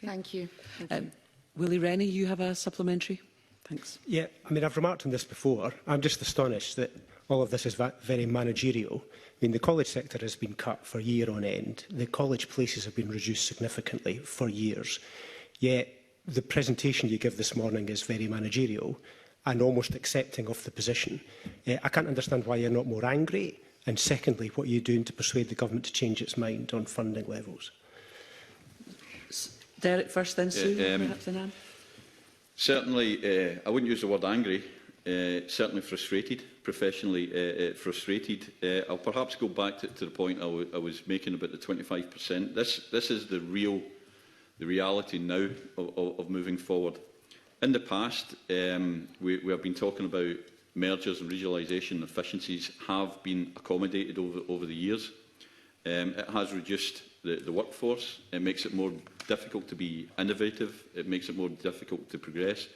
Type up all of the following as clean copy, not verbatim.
Okay. Thank you. Willie Rennie, you have a supplementary. Thanks. Yeah, I mean, I've remarked on this before. I'm just astonished that all of this is very managerial. I mean, the college sector has been cut for year on end. The college places have been reduced significantly for years. Yet the presentation you give this morning is very managerial and almost accepting of the position. I can't understand why you're not more angry. And secondly, what are you doing to persuade the government to change its mind on funding levels? Derek first, then Sue, perhaps then Anne. Certainly, I wouldn't use the word angry. Certainly frustrated, professionally frustrated. I'll perhaps go back to the point I was making about the 25%. This is the reality now of moving forward. In the past, we have been talking about mergers and regionalisation efficiencies have been accommodated over the years. It has reduced the workforce. It makes it more difficult to be innovative. It makes it more difficult to progress.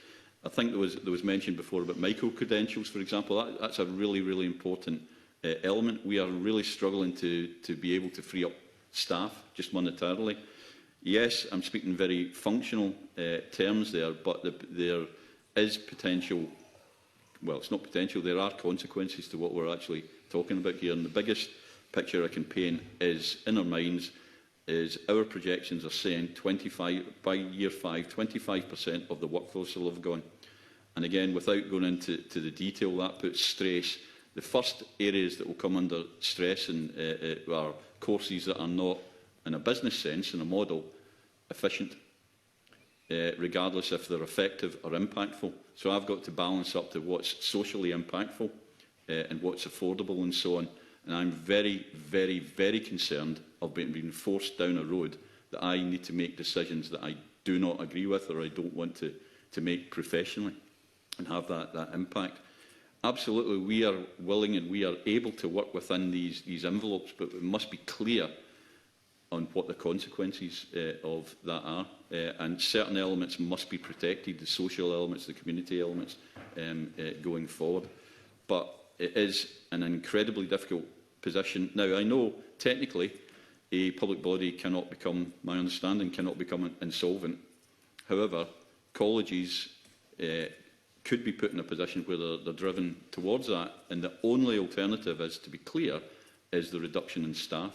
I think there was mentioned before about micro-credentials, for example. That's a really, really important element. We are really struggling to be able to free up staff just monetarily. Yes, I'm speaking very functional terms there, but there is potential. Well, it's not potential. There are consequences to what we're actually talking about here. And the biggest picture I can paint is, in our minds, is our projections are saying by year 5, 25% of the workforce will have gone. And again, without going into the detail, that puts stress. The first areas that will come under stress are courses that are not, in a business sense, in a model, efficient, regardless if they're effective or impactful. So I've got to balance up to what's socially impactful and what's affordable and so on. And I'm very, very, very concerned of being forced down a road that I need to make decisions that I do not agree with or I don't want to make professionally and have that impact. Absolutely, we are willing and we are able to work within these envelopes, but we must be clear on what the consequences of that are. And certain elements must be protected, the social elements, the community elements, going forward. But it is an incredibly difficult position. Now, I know technically a public body cannot become, my understanding, cannot become insolvent. However, colleges could be put in a position where they're driven towards that, and the only alternative, is to be clear, is the reduction in staff.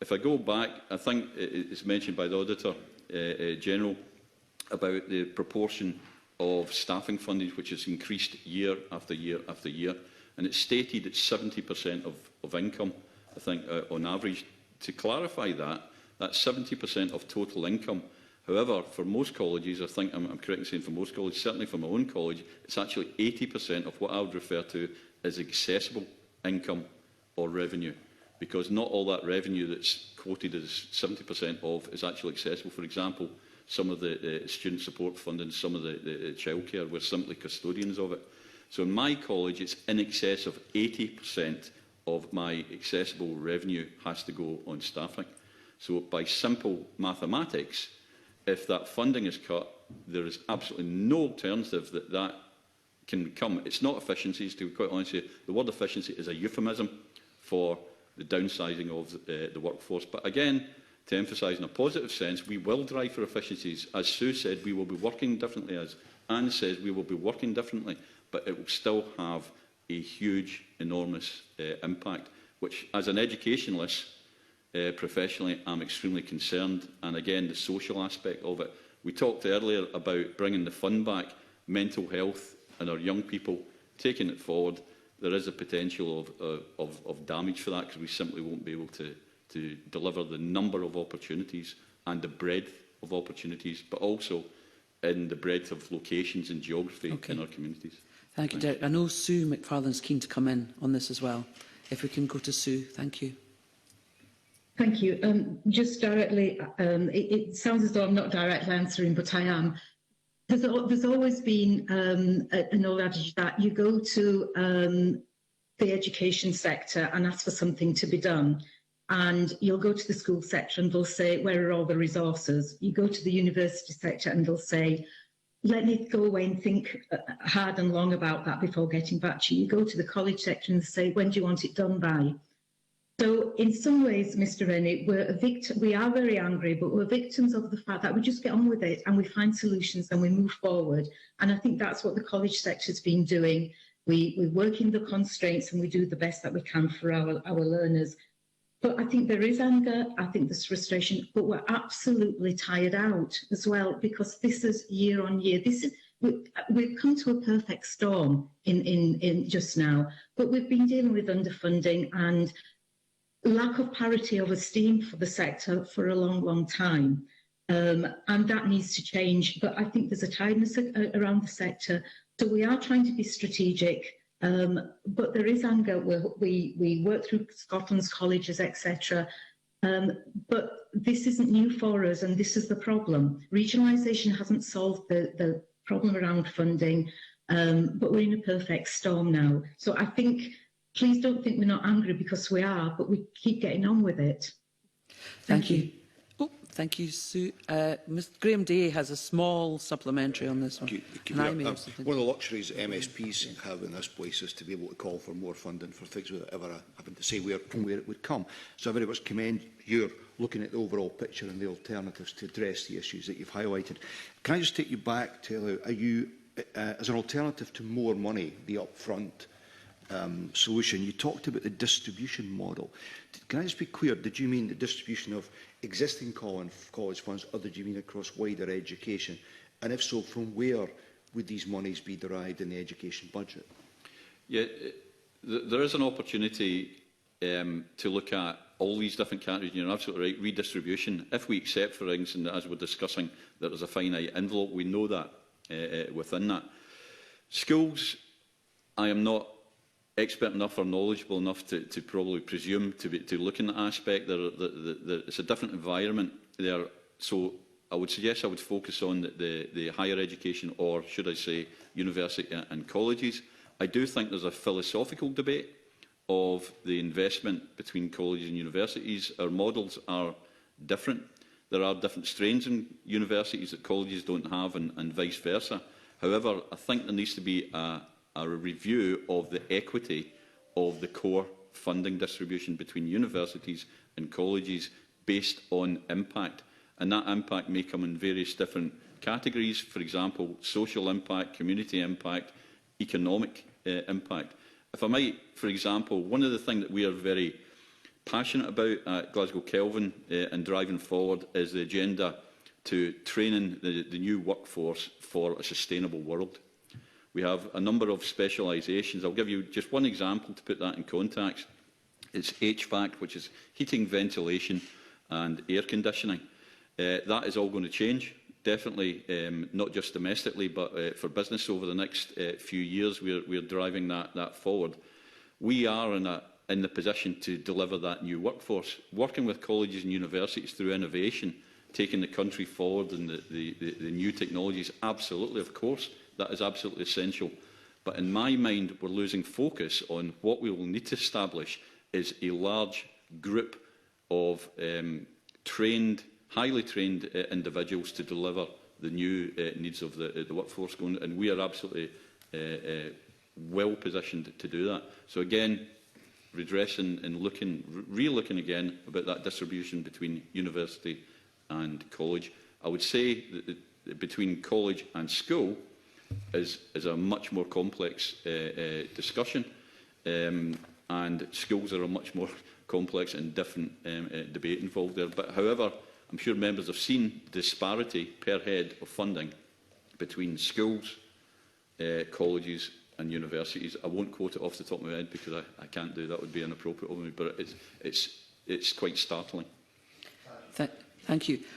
If I go back, I think it's mentioned by the Auditor General about the proportion of staffing funding which has increased year after year after year, and it's stated it's 70% of income, I think, on average. To clarify that, that's 70% of total income. However, for most colleges, I think I'm correct in saying for most colleges, certainly for my own college, it's actually 80% of what I would refer to as accessible income or revenue, because not all that revenue that's quoted as 70% of is actually accessible. For example, some of the student support funding, some of the childcare, we're simply custodians of it. So in my college, it's in excess of 80% of my accessible revenue has to go on staffing. So by simple mathematics, if that funding is cut, there is absolutely no alternative that can come. It's not efficiencies, to be quite honest with you. The word efficiency is a euphemism for the downsizing of the workforce. But again, to emphasise in a positive sense, we will drive for efficiencies. As Sue said, we will be working differently. As Anne says, we will be working differently. But it will still have a huge, enormous impact, which, as an educationalist, professionally, I'm extremely concerned. And again, the social aspect of it. We talked earlier about bringing the fun back, mental health, and our young people taking it forward. There is a potential of damage for that, because we simply won't be able to deliver the number of opportunities and the breadth of opportunities, but also in the breadth of locations and geography in our communities. Thank you, Derek. I know Sue McFarlane's keen to come in on this as well. If we can go to Sue, thank you. Thank you. Just directly, it sounds as though I'm not directly answering, but I am. There's always been an old adage that you go to the education sector and ask for something to be done. And you'll go to the school sector and they'll say, where are all the resources? You go to the university sector and they'll say, let me go away and think hard and long about that before getting back to you. You go to the college sector and say, when do you want it done by? So in some ways, Mr. Rennie, we are very angry, but we're victims of the fact that we just get on with it and we find solutions and we move forward. And I think that's what the college sector has been doing. We work in the constraints and we do the best that we can for our learners. But I think there is anger, I think there's frustration, but we're absolutely tired out as well, because this is year on year. We've come to a perfect storm in just now, but we've been dealing with underfunding and lack of parity of esteem for the sector for a long, long time. And that needs to change. But I think there's a tiredness around the sector. So we are trying to be strategic, but there is anger. We work through Scotland's colleges, etc. But this isn't new for us, and this is the problem. Regionalisation hasn't solved the problem around funding, but we're in a perfect storm now. So I think, please don't think we're not angry, because we are, but we keep getting on with it. Thank you. Oh, thank you, Sue. Mr. Graham Day has a small supplementary on this one. One of the luxuries MSPs have in this place is to be able to call for more funding for things without ever having to say from where it would come. So I very much commend you looking at the overall picture and the alternatives to address the issues that you've highlighted. Can I just take you back to, are you, as an alternative to more money, the upfront solution, you talked about the distribution model. Can I just be clear, did you mean the distribution of existing college funds, or did you mean across wider education? And if so, from where would these monies be derived in the education budget? Yeah, there is an opportunity to look at all these different categories. You're absolutely right, redistribution. If we accept, for instance, as we're discussing, that there's a finite envelope, we know that within that. Schools, I am not expert enough or knowledgeable enough to probably presume to look in that aspect. It's a different environment there. So I would suggest I would focus on the higher education, or should I say university and colleges. I do think there's a philosophical debate of the investment between colleges and universities. Our models are different. There are different strains in universities that colleges don't have, and vice versa. However, I think there needs to be a review of the equity of the core funding distribution between universities and colleges based on impact. And that impact may come in various different categories. For example, social impact, community impact, economic impact. If I might, for example, one of the things that we are very passionate about at Glasgow Kelvin and driving forward is the agenda to training the new workforce for a sustainable world. We have a number of specialisations. I'll give you just one example to put that in context. It's HVAC, which is heating, ventilation and air conditioning. That is all going to change, definitely, not just domestically, but for business over the next few years. We're driving that forward. We are in the position to deliver that new workforce, working with colleges and universities through innovation, taking the country forward and the new technologies. Absolutely, of course. That is absolutely essential. But in my mind, we're losing focus on what we will need to establish is a large group of highly trained individuals to deliver the new needs of the workforce going. And we are absolutely well positioned to do that. So again, redressing and re-looking again about that distribution between university and college. I would say that between college and school, is a much more complex discussion, and schools are a much more complex and different debate involved there. But however, I'm sure members have seen disparity per head of funding between schools, colleges and universities. I won't quote it off the top of my head because I can't do that, would be inappropriate of me, but it's quite startling. Thank you.